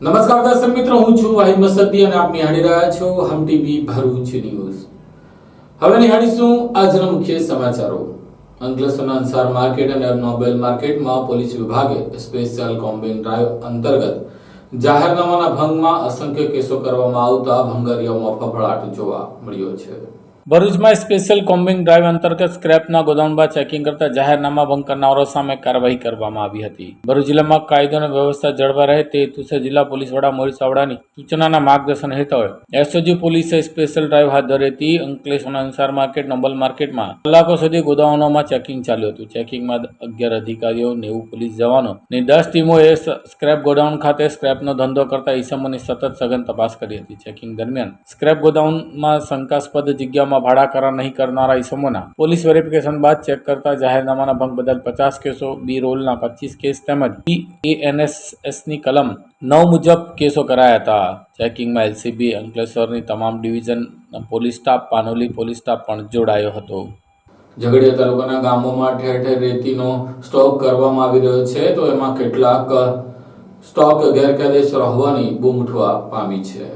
નમસ્કાર દર્શક મિત્રો, હું છું વાહિદ મસદ્દી અને આપ નિહાળી રહ્યા છો હમ ટીવી ભરૂચ ન્યૂઝ। હવે નિહાળીશું આજના મુખ્ય સમાચારો। અંકલેશ્વરના અંસાર માર્કેટ અને નોબેલ માર્કેટમાં પોલીસ વિભાગે સ્પેશિયલ કોમ્બિંગ ડ્રાઈવ અંતર્ગત જાહેરનામાના ભંગમાં અસંખ્ય કેસો કરવામાં આવતા ભંગારીયાઓમાં ફફડાટ જોવા મળ્યો છે। ભરૂચમાં સ્પેશિયલ કોમ્બિંગ ડ્રાઈવ અંતર્ગત સ્ક્રેપના ગોડાઉનમાં ચેકિંગ કરતા જાહેરનામા ભંગ કરનારો સામે કાર્યવાહી કરવામાં આવી હતી। ભરૂચ જિલ્લામાં કાયદો અને વ્યવસ્થા જળવાઈ રહે તે હેતુસર જિલ્લા પોલીસ વડા મોહિત ચાવડાની સૂચનાના માર્ગદર્શન હેઠળ એસઓજી પોલીસે સ્પેશિયલ ડ્રાઈવ હાથ ધરી હતી। અંકલેશ્વરના અંસાર માર્કેટ નોબલ માર્કેટમાં કલાકો સુધી ગોદાઉનોમાં ચેકિંગ ચાલ્યું હતું। ચેકિંગમાં 11 અધિકારીઓ, 90 પોલીસ જવાનો અને 10 ટીમોએ સ્ક્રેપ ગોડાઉન ખાતે સ્ક્રેપનો ધંધો કરતા ઈસમોની સતત સઘન તપાસ કરી હતી। ચેકિંગ દરમિયાન સ્ક્રેપ ગોડાઉનમાં શંકાસ્પદ જગ્યામાં ભાડા કરાર નહીં કરનારા ઈસમોના પોલીસ વેરિફિકેશન બાદ ચેક કરતા જાહેરનામાના ભંગ બદલ 50 કેસો, બી રોલના 25 કેસ તેમજ બીએનએસએસની કલમ 9 મુજબ કેસો કરાયા હતા। ચેકિંગમાં એલસીબી, અંકલેશ્વરની તમામ division police staff, Panoli police staff પણ જોડાયો હતો। ઝઘડિયા તાલુકાના ગામોમાં ઠેર ઠેર રેતીનો સ્ટોક કરવામાં આવી રહ્યો છે, તો એમાં કેટલાક સ્ટોક ગેરકાયદેસર હોવાની બૂમ ઉઠવા પામી છે।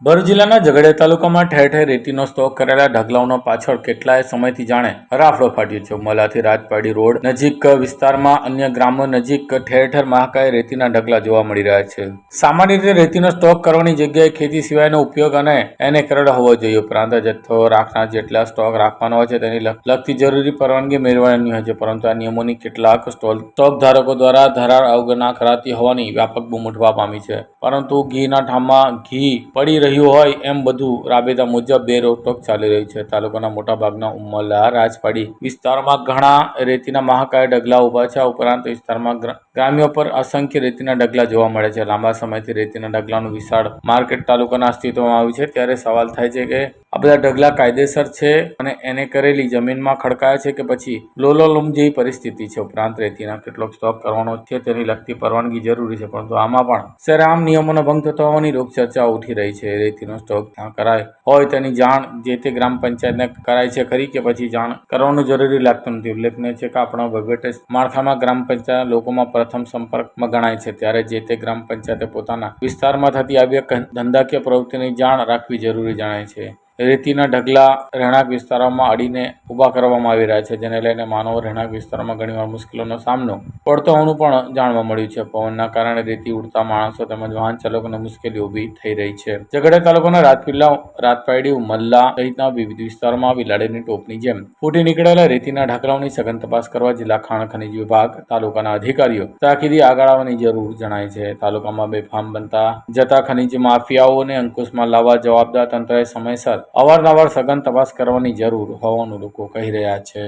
ભરૂચ જિલ્લાના ઝઘડિયા તાલુકામાં ઠેર ઠેર રેતીનો સ્ટોક કરેલા ઢગલાઓનો પાછળ કેટલાય સમયથી જાણે હરાફડો ફાટ્યો છે। ઉમરલાથી રાજપાડી રોડ નજીક વિસ્તારમાં અન્ય ગ્રામો નજીક ઠેર ઠેર મહાકાય રેતીના ઢગલા જોવા મળી રહ્યા છે। સામાન્ય રીતે રેતીનો સ્ટોક કરવાની જગ્યાએ ખેતી સિવાયનો ઉપયોગ અને એને કરેલો હોવો જોઈએ, ઉપરાંત જથ્થો રાખનાર જેટલા સ્ટોક રાખવાનો હોય છે તેની લગતી જરૂરી પરવાનગી મેળવવાની હોય છે, પરંતુ આ નિયમોની કેટલાક સ્ટોક ધારકો દ્વારા ધરાર અવગણના કરાતી હોવાની વ્યાપક બૂમ ઉઠવા પામી છે। પરંતુ ઘીના ઠામમાં ઘી પડી રહ્યું હોય એમ બધું રાબેતા મુજબ બે રોકટોક ચાલી રહી છે। તાલુકાના મોટાભાગના ઉમરલા, રાજપાડી વિસ્તારમાં ઘણા રેતીના મહાકાય ઢગલા ઉભા છે। ઉપરાંત વિસ્તારમાં ગ્રામ્યો પર અસંખ્ય રેતીના ઢગલા જોવા મળે છે। લાંબા સમયથી રેતીના ઢગલાનું વિશાળ માર્કેટ તાલુકાના અસ્તિત્વમાં આવ્યું છે, ત્યારે સવાલ થાય છે કે આ બધા ઢગલા કાયદેસર છે અને એને કરેલી જમીનમાં ખડકાયા છે કે પછી લોલોલમ જેવી પરિસ્થિતિ છે। ઉપરાંત રેતીના કેટલોક સ્ટોક કરવાનો છે તેની લગતી પરવાનગી જરૂરી છે, પરંતુ આમાં પણ સરેઆમ નિયમોનો ભંગ થતો હોવાની લોક ચર્ચા ઉઠી રહી છે। રેતીનો સ્ટોક ત્યાં કરાય હોય તેની જાણ જે તે ગ્રામ પંચાયતને કરાય છે ખરી કે પછી જાણ કરવાનું જરૂરી લાગતું નથી। ઉલ્લેખનીય છે કે આપણા વહીવટી માળખામાં ગ્રામ પંચાયત લોકોમાં પ્રથમ સંપર્કમાં ગણાય છે, ત્યારે જે તે ગ્રામ પંચાયતે પોતાના વિસ્તારમાં થતી આવી ધંધાકીય પ્રવૃત્તિની જાણ રાખવી જરૂરી જણાય છે। રેતીના ઢગલા રહેણાંક વિસ્તારોમાં અડીને ઊભા કરવામાં આવી રહ્યા છે, જેને લઈને માનવો રહેણાંક વિસ્તારોમાં ઘણીવાર મુશ્કેલીનો સામનો પડતો હોવાનું પણ જાણવા મળ્યું છે। પવનના કારણે રેતી ઉડતા માણસો તેમજ વાહન ચાલકોને મુશ્કેલી ઊભી થઈ રહી છે। ઝઘડિયા તાલુકાના રાજપાડી, ઉમરલા સહિતના વિવિધ વિસ્તારોમાં બિલાડીની ટોપની જેમ ફૂટી નીકળેલા રેતીના ઢગલાઓની સઘન તપાસ કરવા જિલ્લા ખાણ ખનીજ વિભાગ, તાલુકાના અધિકારીઓ તાકીદે આગળ આવવાની જરૂર જણાય છે। તાલુકામાં બેફામ બનતા જતા ખનીજ માફિયાઓને અંકુશમાં લાવવા જવાબદાર તંત્રએ સમયસર અવારનવાર સઘન તપાસ કરવાની જરૂર હોવાનું લોકો કહી રહ્યા છે।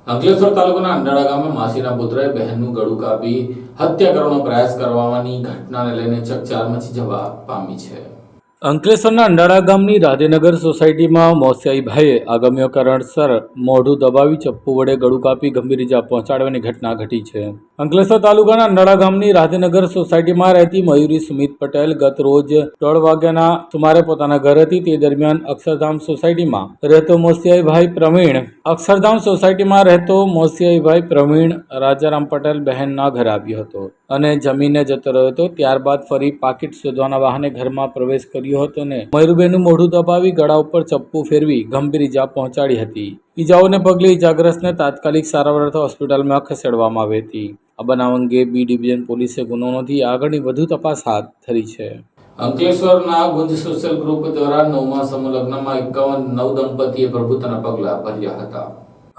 અંકલેશ્વર તાલુકાના અંડાળા ગામે માસીના પુત્રએ બહેનનું ગળું કાપી હત્યા કરવાનો પ્રયાસ કરવાની ઘટનાને લઈને ચકચાર મચી જવા પામી છે। અંકલેશ્વરના અંડાળા ગામની રાધેનગર સોસાયટીમાં મોસિયાઈભાઈએ આગામીઓ કારણસર મોઢું દબાવી ચપ્પુ વડે ગળું કાપી ગંભીર ઇજા પહોંચાડવાની ઘટના ઘટી છે। અંકલેશ્વર તાલુકાના અંડાળા ગામની રાધેનગર સોસાયટીમાં રહેતી મયુરી સુમિત પટેલ ગત રોજ 1:30 વાગ્યાના સુમારે પોતાના ઘર હતી। તે દરમિયાન અક્ષરધામ સોસાયટીમાં રહેતો મોસિયાઈભાઈ પ્રવીણ રાજારામ પટેલ બહેનના ઘરે આવ્યો હતો અને જમીને જતો રહ્યો હતો। ત્યારબાદ ફરી પાકીટ શોધવાના વાહને ઘરમાં પ્રવેશ કર્યો હતો અને મયુરબેનનું મોઢું દબાવી ગળા ઉપર ચપ્પુ ફેરવી ગંભીર ઇજા પહોંચાડી હતી। ઇજાઓને પગલે ઇજાગ્રસ્તને તાત્કાલિક સારવાર અર્થે હોસ્પિટલમાં ખસેડવામાં આવી હતી। આ બનાવ અંગે બી ડિવિઝન પોલીસે ગુનો નોંધી આગળની વધુ તપાસ હાથ ધરી છે। અંકલેશ્વરના ગુંજ સોશિયલ ગ્રુપ દ્વારા 9મા સમૂહ લગ્નમાં 51 નવદંપતીએ પ્રભુતાના પગલા ભર્યા હતા।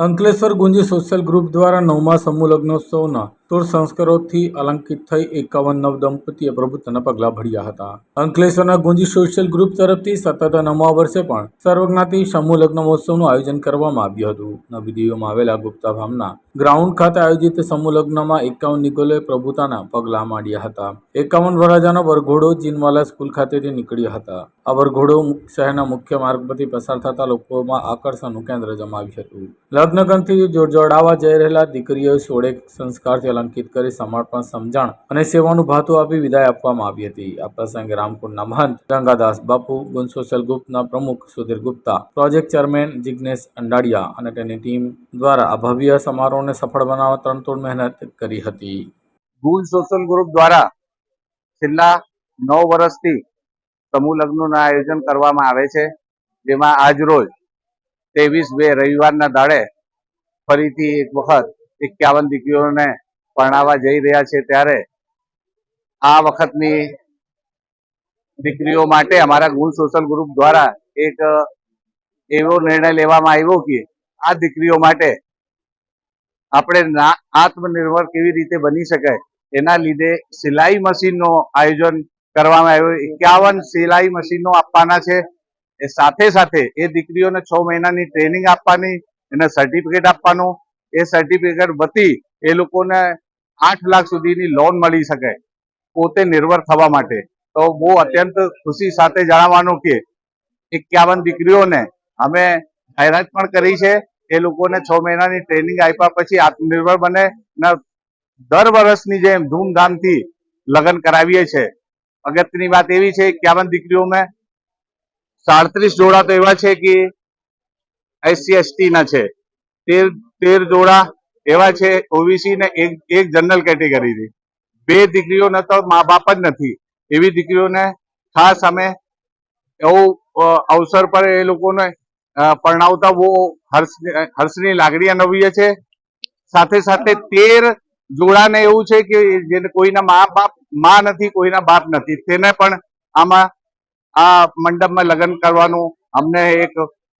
અંકલેશ્વર ગુંજ સોશિયલ ગ્રુપ દ્વારા 9મા સમૂહ લગ્નોત્સવના 16 સંસ્કારોથી અલંકિત થઈ 51 નવદંપતીએ પ્રભુતાના પગલા ભર્યા હતા। અંકલેશ્વરના ગુંજ સોશિયલ ગ્રુપ તરફથી સતત 9મા વર્ષે પણ સર્વજ્ઞાતિ સમૂહ લગ્ન મહોત્સવનું આયોજન કરવામાં આવ્યું હતું। નવી દિલ્હીમાં આવેલા ગુપ્તા ફાર્મના ગ્રાઉન્ડ ખાતે આયોજિત સમૂહ લગ્નમાં 51 નિગોલોએ પ્રભુતાના પગલા માંડ્યા હતા। 51 વરરાજાનો વરઘોડો જીનવાલા સ્કૂલ ખાતેથી નીકળ્યા હતા। આ વરઘોડો શહેરના મુખ્ય માર્ગ પરથી પસાર થતા લોકોમાં આકર્ષણનું કેન્દ્ર જમાવ્યું હતું। લગ્નગંથી જોડાવા જઈ રહેલા દીકરીઓએ 16 સંસ્કારથી અલંકિત કરી સમર્પણ, સમજણ અને સેવાનું ભાતું આપી વિદાય આપવામાં આવી હતી। આ પ્રસંગે રામકુંડના મહંત ગંગાદાસ બાપુ, ગુંજ સોશિયલ ગ્રુપના પ્રમુખ સુધીર ગુપ્તા, પ્રોજેક્ટ ચેરમેન જિગ્નેશ અંડાડિયા અને તેની ટીમ દ્વારા આ ભવ્ય સમારોહને સફળ બનાવવા તનતોડ મહેનત કરી હતી। ગુંજ સોશિયલ ગ્રુપ દ્વારા છેલ્લા 9 વર્ષથી સમૂહ લગ્નનું આયોજન કરવામાં આવે છે, જેમાં આજ રોજ 23/2 રવિવારના દાડે ફરીથી એક વખત 51 દીકરીઓને પરણાવવા જઈ રહ્યા છે. ત્યારે આ વખતની દીકરીઓ માટે અમારા ગુણ સોશિયલ ગ્રુપ દ્વારા એક એવો નિર્ણય લેવામાં આવ્યો કે આ દીકરીઓ માટે આપણે આત્મનિર્ભર કેવી રીતે બની શકાય એના લીધે સિલાઈ મશીનનો આયોજન કરવામાં આવ્યું. 51 સિલાઈ મશીનો આપવાના છે. એ સાથે સાથે એ દીકરીઓને 6 મહિનાની ટ્રેનિંગ આપવાની, એને સર્ટિફિકેટ આપવાનું. એ સર્ટિફિકેટ વતી એ લોકોને 8 લાખ સુધીની લોન મળી શકે પોતે નિર્ભર થવા માટે. તો બહુ અત્યંત ખુશી સાથે જણાવવાનું કે 51 દીકરીઓને અમે જાહેરાત પણ કરી છે. એ લોકોને 6 મહિનાની ટ્રેનિંગ આપ્યા પછી આત્મનિર્ભર બને ને દર વર્ષની જેમ ધૂમધામથી લગ્ન કરાવીએ છે. અગત્યની વાત એવી છે 51 દીકરીઓમાં 37 જોડા તો એવા છે કે SC/ST ના છે, 13 જોડા એવા છે ઓબીસી ને એક જનરલ કેટેગરીની. 2 દીકરીઓને તો મા બાપ જ નથી. એવી દીકરીઓને ખાસ અમે એવું અવસર પર એ લોકોને પરણાવતા બહુ હર્ષની લાગણી અનુભવીએ છે. સાથે સાથે 13 જોડાને એવું છે કે જેને કોઈના મા નથી, કોઈના બાપ નથી, તેને પણ આમાં આ મંડપમાં લગ્ન કરવાનું, અમને એક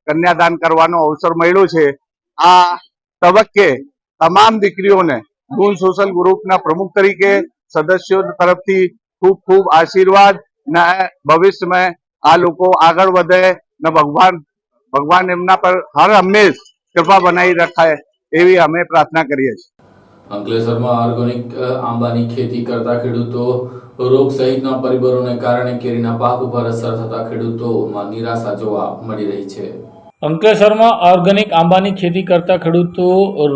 કન્યાદાન કરવાનો અવસર મળ્યો છે. આ તબક્કે તમામ દીકરીઓને ગુણ સોશિયલ ગ્રુપના પ્રમુખ તરીકે સદસ્યો તરફથી ખૂબ ખૂબ આશીર્વાદ ને ભવિષ્યમાં આ લોકો આગળ વધે ને ભગવાન એમના પર હર હંમેશ કૃપા બનાવી રખાય એવી અમે પ્રાર્થના કરીએ છીએ. અંકલેશ્વરમાં ઓર્ગેનિક આંબાની ખેતી કરતા ખેડૂતો રોગ સહિતના પરિબળોને કારણે કેરીના પાક ઉપર અસર થતા ખેડૂતોમાં નિરાશા જોવા મળી રહી છે. અંકલેશ્વરમાં ઓર્ગેનિક આંબાની ખેતી કરતા ખેડૂતો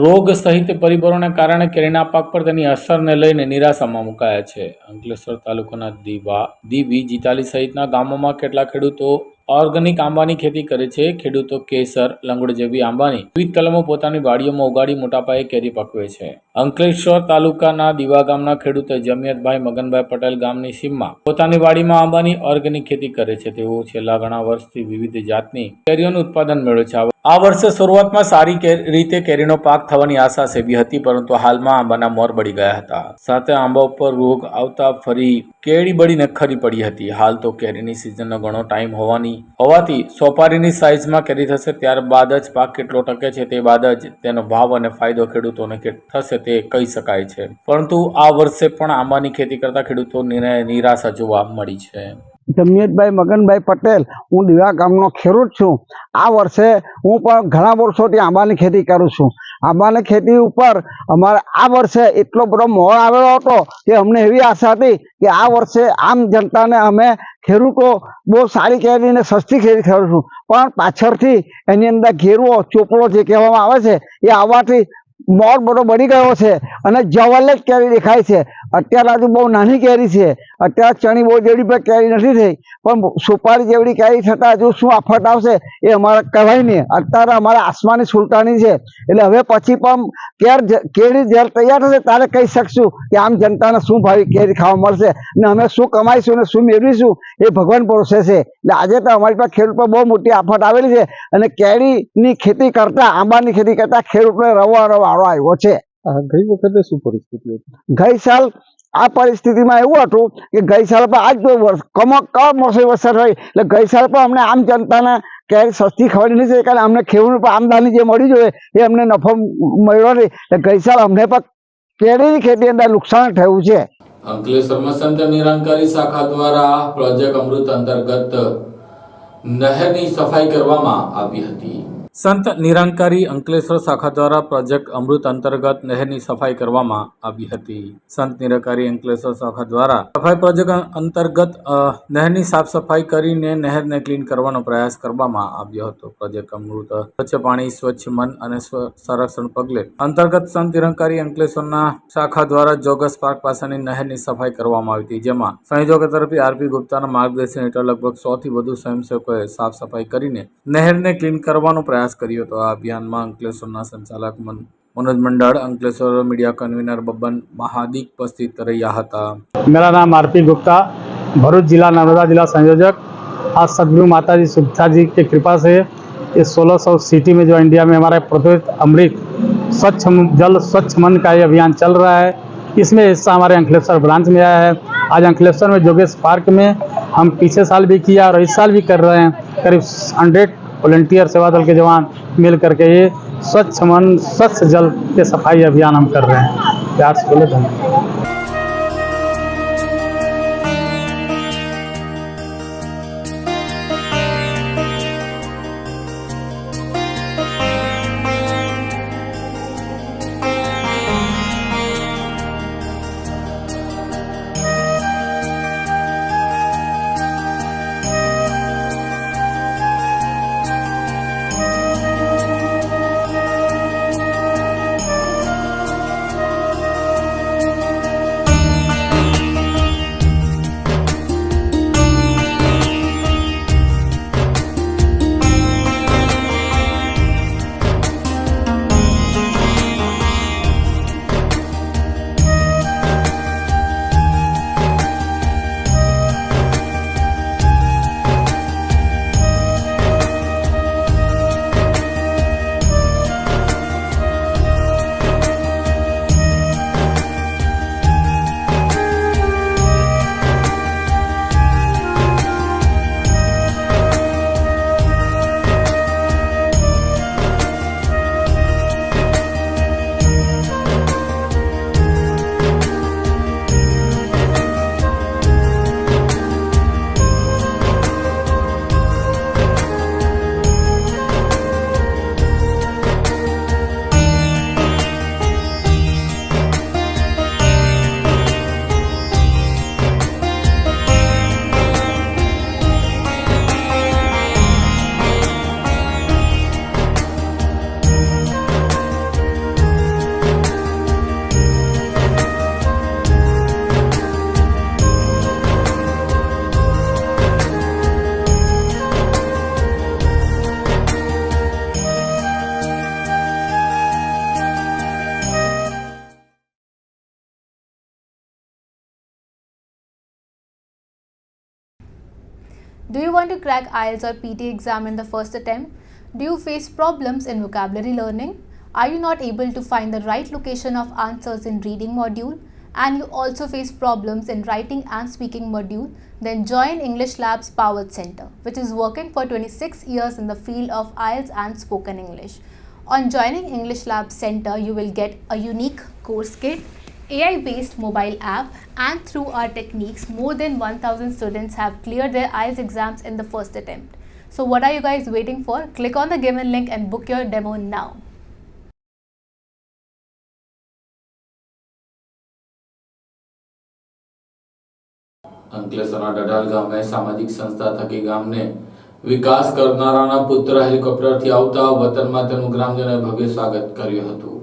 રોગ સહિત પરિબળોને કારણે કેરીના પાક પર તેની અસરને લઈને નિરાશામાં મુકાયા છે. અંકલેશ્વર તાલુકાના દીવી, જીતાલી સહિતના ગામોમાં કેટલાક ખેડૂતો ઓર્ગેનિક આંબાની ખેતી કરે છે. ખેડૂતો કેસર, લંગડ જેવી આંબાની વિવિધ કલમો પોતાની વાડીઓમાં ઉગાડી મોટા પાયે કેરી પકવે છે. અંકલેશ્વર તાલુકાના દીવા ગામના ખેડૂતો જમિયતભાઈ મગનભાઈ પટેલ ગામની સીમમાં પોતાની વાડીમાં આંબાની ઓર્ગેનિક ખેતી કરે છે. તેઓ છેલ્લા ઘણા વર્ષથી વિવિધ જાતની કેરીઓનું ઉત્પાદન મેળવે છે. આ વર્ષે શરૂઆતમાં સારી રીતે કેરીનો પાક થવાની આશા સેવી હતી, પરંતુ હાલમાં આંબાના મોર બળી ગયા હતા. સાથે આંબા ઉપર રોગ આવતા ફરી કેરી બળીને ખરી પડી હતી. હાલ તો કેરીની સિઝનનો ઘણો ટાઈમ હોવાથી સોપારીની સાઈઝમાં કેરી થશે, ત્યારબાદ જ પાક કેટલો ટકે છે તે બાદ જ તેનો ભાવ અને ફાયદો ખેડૂતોને થશે તે કહી શકાય છે. પરંતુ આ વર્ષે પણ આંબાની ખેતી કરતા ખેડૂતોને નિરાશા જોવા મળી છે. જમિયતભાઈ મગનભાઈ પટેલ, હું દીવા ગામનો ખેડૂત છું. આ વર્ષે હું પણ ઘણા વર્ષોથી આંબાની ખેતી કરું છું. આંબાની ખેતી ઉપર અમારે આ વર્ષે એટલો બધો મોહ આવેલો હતો કે અમને એવી આશા હતી કે આ વર્ષે આમ જનતાને અમે ખેડૂતો બહુ સારી કેરી ને સસ્તી કેરી ખરીદશું, પણ પાછળથી એની અંદર ઘેરવો ચોપડો જે કહેવામાં આવે છે એ આવવાથી મોર બધો બળી ગયો છે અને જવલ્લે જ કેરી દેખાય છે. અત્યારે હજુ બહુ નાની કેરી છે, અત્યારે ચણી બહુ જેવડી પર કેરી નથી થઈ, પણ સુપારી જેવડી કેરી થતાં હજુ શું આફત આવશે એ અમારે કહેવાય નહીં. અત્યારે અમારે આસમાની સુલતાની છે, એટલે હવે પછી પણ કેરી જ્યારે તૈયાર થશે ત્યારે કહી શકશું કે આમ જનતાને શું ભાવે કેરી ખાવા મળશે ને અમે શું કમાઈશું ને શું મેળવીશું એ ભગવાન ભરોસે છે. એટલે આજે તો અમારી પાસે ખેડૂત પર બહુ મોટી આફત આવેલી છે અને કેરીની ખેતી કરતા, આંબાની ખેતી કરતા ખેડૂતને વારો આવ્યો છે. ગઈ વખતે શું પરિસ્થિતિ હતી? ગઈ સાલ આ પરિસ્થિતિમાં એવું હતું કે ગઈ સાલ પર આજ કમોસમી વરસાદ હોય એટલે ગઈ સાલ પર અમને આમ જનતાને કેરી સસ્તી ખબર નથી, કારણ અમને ખેડૂત પર આમદાની જે મળી જોઈએ એ અમને નફો મળ્યો નથી. એટલે ગઈ સાલ અમને પણ કેરીની ખેતી અંદર નુકસાન થયું છે. અંકલેશ્વરમાં સંત નિરંકારી શાખા દ્વારા પ્રોજેક્ટ અમૃત અંતર્ગત નહેરની સફાઈ કરવામાં આવી હતી. સંત નિરંકારી અંકલેશ્વર શાખા દ્વારા પ્રોજેક્ટ અમૃત અંતર્ગત નહેરની સફાઈ કરવામાં આવી હતી. સંત નિરંકારી અંકલેશ્વર શાખા દ્વારા સફાઈ પ્રોજેક્ટ અંતર્ગત નહેરની સાફ સફાઈ કરીને નહેરને ક્લીન કરવાનો પ્રયાસ કરવામાં આવ્યો હતો. પ્રોજેક્ટ અમૃત સ્વચ્છ પાણી, સ્વચ્છ મન અને સંરક્ષણ પગલે અંતર્ગત સંત નિરંકારી અંકલેશ્વરના શાખા દ્વારા જોગસ પાર્ક પાસેની નહેરની સફાઈ કરવામાં આવી હતી, જેમાં સંયોજકો તરફથી આરપી ગુપ્તાના માર્ગદર્શન હેઠળ લગભગ 100 થી વધુ સ્વયંસેવકોએ સાફ સફાઈ કરીને નહેરને ક્લીન કરવાનો પ્રયાસ કર્યો હતો. આ અભિયાનમાં અંકલેશ્વરના સંચાલક मनोज मंडल, अंकलेश्वर मीडिया कन्वीनर बब्बन महादिक उपस्थित રહ્યા હતા. मेरा नाम आरपी गुप्ता, भरूच जिला नर्मदा जिला संयोजक। आज सदगुरु माता जी सुखा जी की कृपा से इस 1600 सिटी में जो इंडिया में हमारा प्रतिष्ठित अमृत स्वच्छ जल स्वच्छ मन का ये अभियान चल रहा है, इसमें हिस्सा हमारे अंकलेश्वर ब्रांच में आया है। आज अंकलेश्वर में जोगेश पार्क में हम पिछले साल भी किया और इस साल भी कर रहे हैं। करीब 100 वॉलंटियर सेवा दल के जवान मिल करके ये स्वच्छ मन स्वच्छ जल के सफाई अभियान हम कर रहे हैं। प्यार से बोले धन्यवाद। Do you want to crack IELTS or PT exam in the first attempt? Do you face problems in vocabulary learning? Are you not able to find the right location of answers in reading module? And you also face problems in writing and speaking module? Then join English Lab's Powered Center, which is working for 26 years in the field of IELTS and spoken English. On joining English Lab Center, you will get a unique course kit, AI-based mobile app, and through our techniques, more than 1000 students have cleared their IELTS exams in the first attempt. So what are you guys waiting for? Click on the given link and book your demo now. અંકલેશ્વરના ડઢાલ ગામે સામાજિક સંસ્થા થકી ગામને વિકાસ કરનારાના પુત્ર હેલિકોપ્ટરથી આવતા વતનમાં તેનું ગ્રામજનોએ ભવ્ય સ્વાગત કર્યું હતું।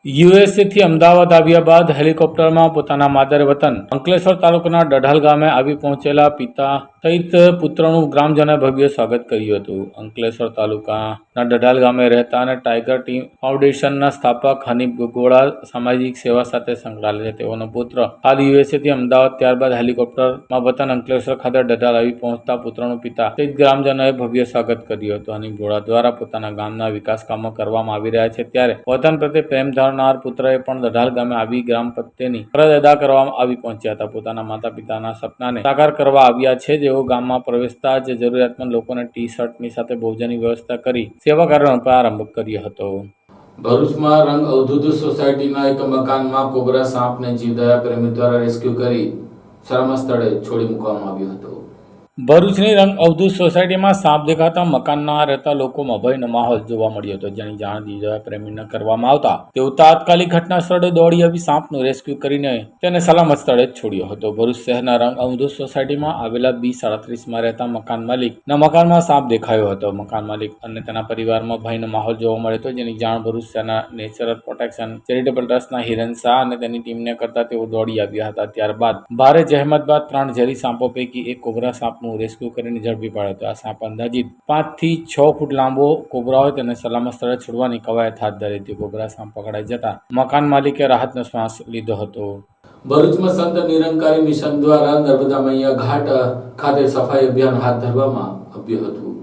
યુએસએ થી અમદાવાદ આવ્યા બાદ હેલિકોપ્ટરમાં પોતાના માદર વતન અંકલેશ્વર તાલુકાના ડઢાલ ગામે આવી પહોંચેલા પિતા સહિત પુત્રનું ગ્રામજનોએ ભવ્ય સ્વાગત કર્યું હતું। અંકલેશ્વર તાલુકાના ડઢાલ ગામે રહેતા અને ટાઈગર ટીમ ફાઉન્ડેશનના સ્થાપક હનીફ ગોગોળા સામાજિક સેવા સાથે સંકળાયેલ છે। તેઓનો પુત્ર હાલ યુએસએ થી અમદાવાદ ત્યારબાદ હેલિકોપ્ટરમાં વતન અંકલેશ્વર ખાતે ડઢાલ આવી પહોંચતા પુત્રનું પિતા સહિત ગ્રામજનોએ ભવ્ય સ્વાગત કર્યું હતું। હનીફ ગોગોળા દ્વારા પોતાના ગામના વિકાસ કામો કરવામાં આવી રહ્યા છે ત્યારે વતન પ્રત્યે પ્રેમ ધરાવનાર પુત્રએ પણ ડઢાલ ગામે આવી ગ્રામ પ્રત્યેની ફરજ અદા કરવામાં આવી પહોંચ્યા હતા। પોતાના માતા પિતાના સપનાને સાકાર કરવા આવ્યા છે। જેઓ ગામમાં પ્રવેશતા જ જરૂરિયાતમંદ લોકોને ટી શર્ટની સાથે ભોજનની વ્યવસ્થા કરી સેવા કાર્યનો પ્રારંભ કર્યો હતો। ભરૂચમાં રંગ અવધૂત સોસાયટીના એક મકાનમાં કોબરા સાપને જીવદયા પ્રેમી દ્વારા રેસ્ક્યુ કરી સલામત સ્થળે છોડી મૂકવામાં આવ્યો હતો। ભરૂચની રંગ અવધૂત સોસાયટીમાં સાપ દેખાતા મકાનના રહેતા લોકોમાં ભયનો માહોલ જોવા મળ્યો હતો। જેની જાણ જીવદયા પ્રેમીને કરવામાં આવતા તેઓ તાત્કાલિક ઘટના સ્થળે દોડી આવી સાપનું રેસ્ક્યુ કરીને તેને સલામત સ્થળે છોડ્યો હતો। ભરૂચ શહેરના રંગ અવધૂત સોસાયટીમાં આવેલા B37માં રહેતા મકાન માલિકના મકાનમાં સાપ દેખાયો હતો। મકાન માલિક અને તેના પરિવારમાં ભયનો માહોલ જોવા મળ્યો હતો। જેની જાણ ભરૂચ શહેરના નેચરલ પ્રોટેક્શન ચેરિટેબલ ટ્રસ્ટના હિરેન શાહ અને તેની ટીમને કરતા તેઓ દોડી આવ્યા હતા। ત્યારબાદ ભારે જહેમત બાદ 3 ઝેરી સાપો પૈકી એક કોબરા સાપનું રેસ્ક્યુ કરીને ઝડપી પાડ્યો હતો। આ સાપ અંદાજિત 5 થી 6 ફૂટ લાંબો કોબરા હોય તેને સલામત સ્થળે છોડવાની કવાયત હાથ ધરી હતી। કોબરા સાપ પકડાઈ જતા મકાન માલિકે રાહતનો શ્વાસ લીધો હતો। ભરૂચમાં સંત નિરંકારી મિશન દ્વારા નર્મદા મૈયા ઘાટ ખાતે સફાઈ અભિયાન હાથ ધરવામાં આવ્યું હતું.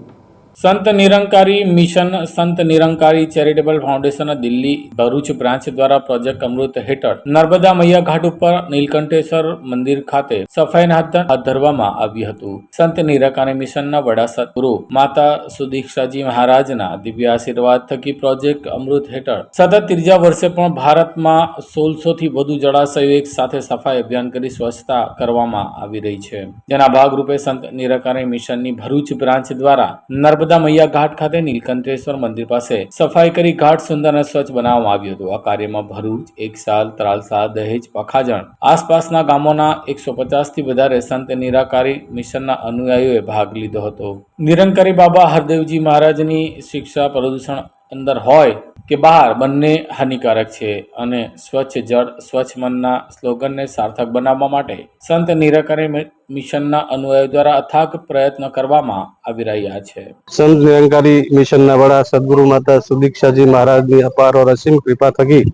સંત નિરંકારી મિશન સંત Nirankari charitable foundation Delhi Bharuch branch દ્વારા પ્રોજેક્ટ અમૃત હેઠળ નર્મદા મૈયા ઘાટ ઉપર નીલકંઠેશ્વર મંદિર ખાતે સફાઈ હાથ ધરવામાં આવ્યું હતું. સંત નિરંકારી મિશનના વડા સદગુરુ માતા સુદીક્ષાજી મહારાજના દિવ્ય આશીર્વાદ થકી પ્રોજેક્ટ અમૃત હેઠળ સતત ત્રીજા વર્ષે પણ ભારતમાં 1600 થી વધુ જળાશયો એક સાથે સફાઈ અભિયાન કરી સ્વચ્છતા કરવામાં આવી રહી છે. જેના ભાગરૂપે સંત નિરંકારી મિશનની ભરૂચ બ્રાન્ચ દ્વારા નર્મદા મૈયા ઘાટ ખાતે નીલકંઠેશ્વર મંદિર પાસે સફાઈ કરી ઘાટ સુંદર અને સ્વચ્છ બનાવવામાં આવ્યું હતું. આ કાર્યમાં ભરૂચ, એકસાલ, ત્રાલસા, દહેજ, પખાજણ આસપાસના ગામોના 150 થી વધારે સંત નિરાકારી મિશનના અનુયાયીઓએ ભાગ લીધો હતો. નિરંકારી બાબા હરદેવજી મહારાજની શિક્ષા પ્રદૂષણ અંદર હોય કે બહાર બંને હાનિકારક છે અને સ્વચ્છ જળ સ્વચ્છ મનના સ્લોગનને સાર્થક બનાવવા માટે સંત નિરંકારી મિશનના અનુયાયીઓ દ્વારા અથાગ પ્રયત્ન કરવામાં આવી રહ્યા છે. સંત નિરંકારી મિશનના વડા સદગુરુ માતા સુદીક્ષાજી મહારાજની અપાર और અસીમ કૃપા થકી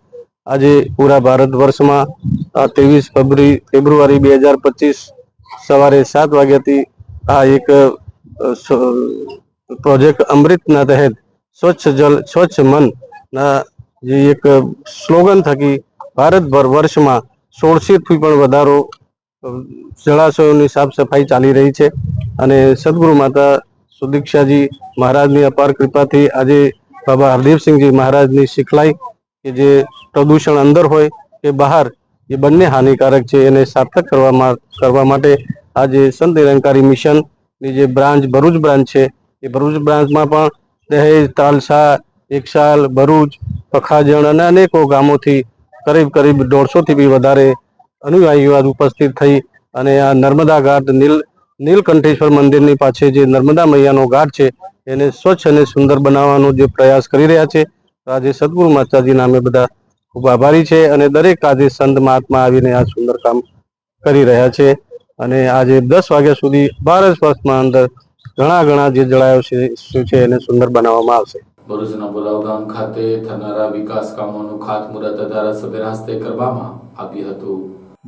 આજે પૂરા ભારત વર્ષમાં 23 ફેબ્રુઆરી 2025 સવારે 7 વાગ્યાથી આ એક પ્રોજેક્ટ અમૃતના તહેત સ્વચ્છ જલ સ્વચ્છ મન ના જે એક સ્લોગન થકી ભારતભર વર્ષમાં 1600 થી પણ વધારો જળાશયોની સાફ સફાઈ ચાલી રહી છે અને સદગુરુ માતા સુદીક્ષાજી મહારાજની અપાર કૃપાથી આજે બાબા હરદેવસિંહજી મહારાજની શીખલાઈ કે જે પ્રદૂષણ અંદર હોય કે બહાર એ બંને હાનિકારક છે એને સાર્થક કરવા માટે આજે સંત નિરંકારી મિશનની જે બ્રાન્ચ ભરૂચ બ્રાન્ચ છે એ ભરૂચ બ્રાન્ચમાં પણ દહેજ, તાલસા, એકસાલ, ભરૂચ, પખાજણ અને અનેકો ગામોથી કરીબ 150 થી બી વધારે અનુયાયીઓ ઉપસ્થિત થઈ અને આ નર્મદા ઘાટ નીલકંઠેશ્વર મંદિરની પાછળ જે નર્મદા મૈયાનો ઘાટ છે એને સ્વચ્છ અને સુંદર બનાવવાનો જે પ્રયાસ કરી રહ્યા છે. આજે સદગુરુ માતાજીના અમે બધા ખૂબ આભારી છે અને દરેક આજે સંત મહાત્મા આવીને આ સુંદર કામ કરી રહ્યા છે અને આજે 10 વાગ્યા સુધી ભારત વર્ષમાં અંદર ઘણા જે જળાશયો છે એને સુંદર બનાવવામાં આવશે. ભરૂચના બોલાવ ગામ ખાતે થનારા વિકાસ કામોનું ખાતમુહૂર્ત ધારાસભ્યના હસ્તે કરવામાં આવ્યું હતું.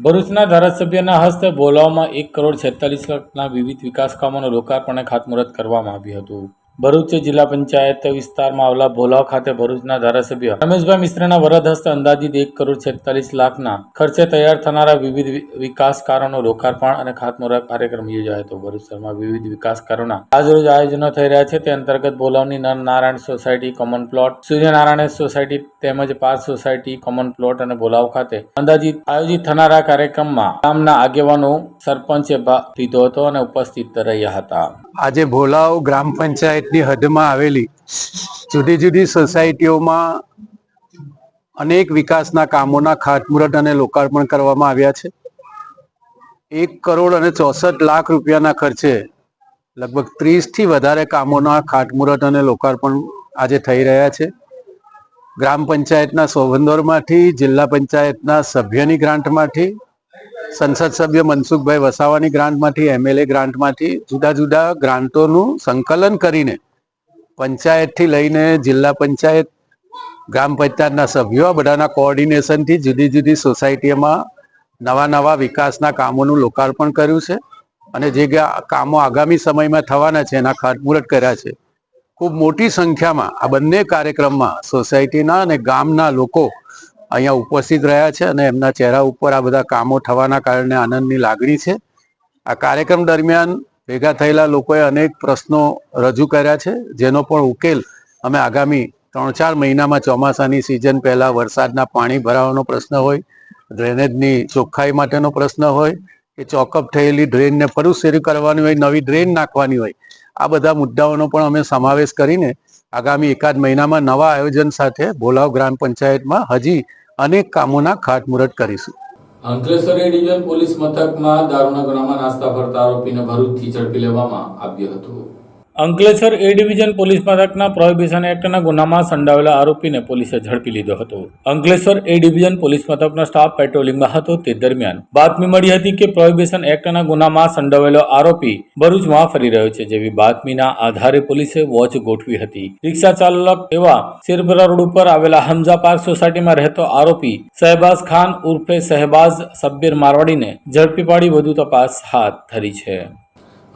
ભરૂચના ધારાસભ્યના હસ્તે બોલાવમાં 1,46 લાખના વિવિધ વિકાસ કામોનું લોકાર્પણ અને ખાતમુહૂર્ત કરવામાં આવ્યું હતું. ભરૂચ જિલ્લા પંચાયત વિસ્તારમાં આવેલા ભોલાવ ખાતે ભરૂચના ધારાસભ્ય રમેશભાઈ મિશ્રાના વરદ હસ્તે અંદાજિત 1,46 લાખના ખર્ચે તૈયાર થનારા વિવિધ વિકાસ કાર્યોનું લોકાર્પણ અને ખાતમુહૂર્ત કાર્યક્રમ યોજાયો હતો. ભરૂચ શહેરમાં વિવિધ વિકાસ કાર્યોના આજરોજ આયોજનો થઈ રહ્યા છે. તે અંતર્ગત બોલાવની Narnarayan society common plot, Suryanarayan society તેમજ પાર્થ સોસાયટી કોમન પ્લોટ અને બોલાવ ખાતે અંદાજિત આયોજિત થનારા કાર્યક્રમમાં ગામના આગેવાનો સરપંચે ભાગ લીધો હતો અને ઉપસ્થિત રહ્યા હતા. આજે ભોલાવ ગ્રામ પંચાયતની હદમાં આવેલી જુદી જુદી સોસાયટીઓમાં અનેક વિકાસના કામોના ખાતમુહૂર્ત અને લોકાર્પણ કરવામાં આવ્યા છે. 1,64 લાખ રૂપિયાના ખર્ચે લગભગ 30 થી વધારે કામોના ખાતમુહૂર્ત અને લોકાર્પણ આજે થઈ રહ્યા છે. ગ્રામ પંચાયતના સોગંદોરમાંથી, જિલ્લા પંચાયતના સભ્યની ગ્રાન્ટમાંથી, સંસદ સભ્ય મનસુખભાઈ વસાવાની ગ્રાન્ટમાંથી, MLA ગ્રાન્ટમાંથી જુદા જુદા ગ્રાન્ટોનું સંકલન કરીને પંચાયતથી લઈને જિલ્લા પંચાયત, ગ્રામ પંચાયતના સભ્યો આ બધાના કોઓર્ડિનેશનથી જુદી જુદી સોસાયટીઓમાં નવા વિકાસના કામોનું લોકાર્પણ કર્યું છે અને જે કામો આગામી સમયમાં થવાના છે એના ખાતમુહૂર્ત કર્યા છે. ખૂબ મોટી સંખ્યામાં આ બંને કાર્યક્રમમાં સોસાયટીના અને ગામના લોકો અહીંયા ઉપસ્થિત રહ્યા છે અને એમના ચહેરા ઉપર આ બધા કામો થવાના કારણે આનંદની લાગણી છે. આ કાર્યક્રમ દરમિયાન ભેગા થયેલા લોકોએ અનેક પ્રશ્નો રજૂ કર્યા છે જેનો પણ ઉકેલ અમે આગામી 3-4 મહિનામાં ચોમાસાની સિઝન પહેલા વરસાદના પાણી ભરાવાનો પ્રશ્ન હોય, ડ્રેનેજની ચોખ્ખાઈ માટેનો પ્રશ્ન હોય કે ચોકઅપ થયેલી ડ્રેનને ફરી શરૂ કરવાની હોય, નવી ડ્રેન નાખવાની હોય, આ બધા મુદ્દાઓનો પણ અમે સમાવેશ કરીને આગામી 1-8 મહિનામાં નવા આયોજન સાથે ભોલાવ ગ્રામ પંચાયતમાં હજી અનેક કામોના ખાતમુહૂર્ત કરીશું. અંકલેશ્વર ડિવિઝન પોલીસ મથકમાં દારૂના ગુનામાં નાસ્તા ફરતા આરોપીને ભરૂચથી ઝડપી લેવામાં આવ્યો હતો. અંકલેશ્વર એ ડિવિઝન પોલીસ મથકના પ્રોહિબિશન એક્ટના ગુનામાં સંડોવાયેલા આરોપીને પોલીસે ઝડપી લીધો હતો. અંકલેશ્વર એ ડિવિઝન પોલીસ મથકનો સ્ટાફ પેટ્રોલિંગમાં હતો તે દરમિયાન બાતમી મળી હતી કે પ્રોહિબિશન એક્ટના ગુનામાં સંડોવાયેલો આરોપી ભરૂચમાં ફરી રહ્યો છે. જેવી બાતમીના આધારે પોલીસે વોચ ગોઠવી હતી. રિક્ષા ચાલક એવા શેરપરા રોડ ઉપર આવેલા હમઝા પાર્ક સોસાયટીમાં રહેતો આરોપી શહેબાઝ ખાન ઉર્ફે શહેબાઝ સબ્બીર મારવાડીને ઝડપી પાડી વધુ તપાસ હાથ ધરી છે.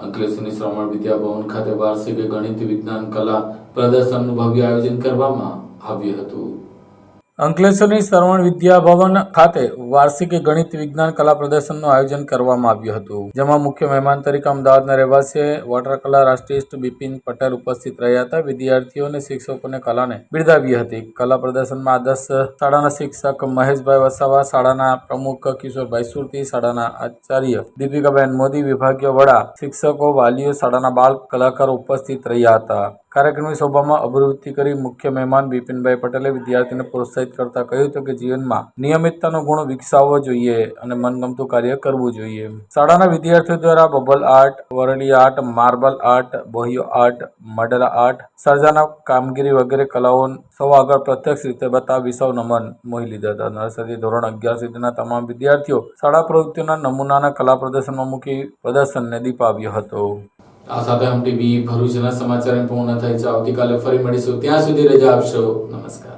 અંકલેશ્વરની શ્રવણ વિદ્યા ભવન ખાતે વાર્ષિક ગણિત વિજ્ઞાન કલા પ્રદર્શનનું ભવ્ય આયોજન કરવામાં આવ્યું હતું. અંકલેશ્વરની શ્રવણ વિદ્યા ભવન ખાતે વાર્ષિક ગણિત વિજ્ઞાન કલા પ્રદર્શનનું આયોજન કરવામાં આવ્યું હતું, જેમાં મુખ્ય મહેમાન તરીકે અમદાવાદના રહેવાસી વોટર કલા રાષ્ટ્રીય બિપિન પટેલ ઉપસ્થિત રહ્યા હતા. વિદ્યાર્થીઓ અને શિક્ષકોને કલાને બિરદાવી હતી. કલા પ્રદર્શનમાં આદર્શ શાળાના શિક્ષક મહેશભાઈ વસાવા, શાળાના પ્રમુખ કિશોરભાઈ સુરતી, શાળાના આચાર્ય દીપિકાબેન મોદી, વિભાગીય વડા, શિક્ષકો, વાલીઓ, શાળાના બાળ કલાકારો ઉપસ્થિત રહ્યા હતા. કાર્યક્રમની શોભામાં અભિવૃદ્ધિ કરી મુખ્ય મહેમાન બિપિનભાઈ પટેલે વિદ્યાર્થીને પ્રોત્સાહિત કરતા કહ્યું હતું કે જીવનમાં નિયમિતતાનો ગુણ વિકસાવવો જોઈએ અને મનગમતું કાર્ય કરવું જોઈએ. શાળાના વિદ્યાર્થીઓ દ્વારા bubble art, Warli art, marble art, બોહિયો આર્ટ, મંડલા આર્ટ, સર્જનાત્મક કામગીરી વગેરે કલાઓ સૌ આગળ પ્રત્યક્ષ રીતે બતાવી સૌનું મન મોહી લીધા હતા. નર્સરી ધોરણ 11 સુધીના તમામ વિદ્યાર્થીઓ શાળા પ્રવૃત્તિઓના નમૂનાના કલા પ્રદર્શનમાં મૂકી પ્રદર્શનને દીપાવ્યો હતો. આ સાથે હમ ટીવી ભરૂચના સમાચાર પૂર્ણ થાય છે. આવતીકાલે ફરી મળીશું. ત્યાં સુધી રજા આપશો. નમસ્કાર.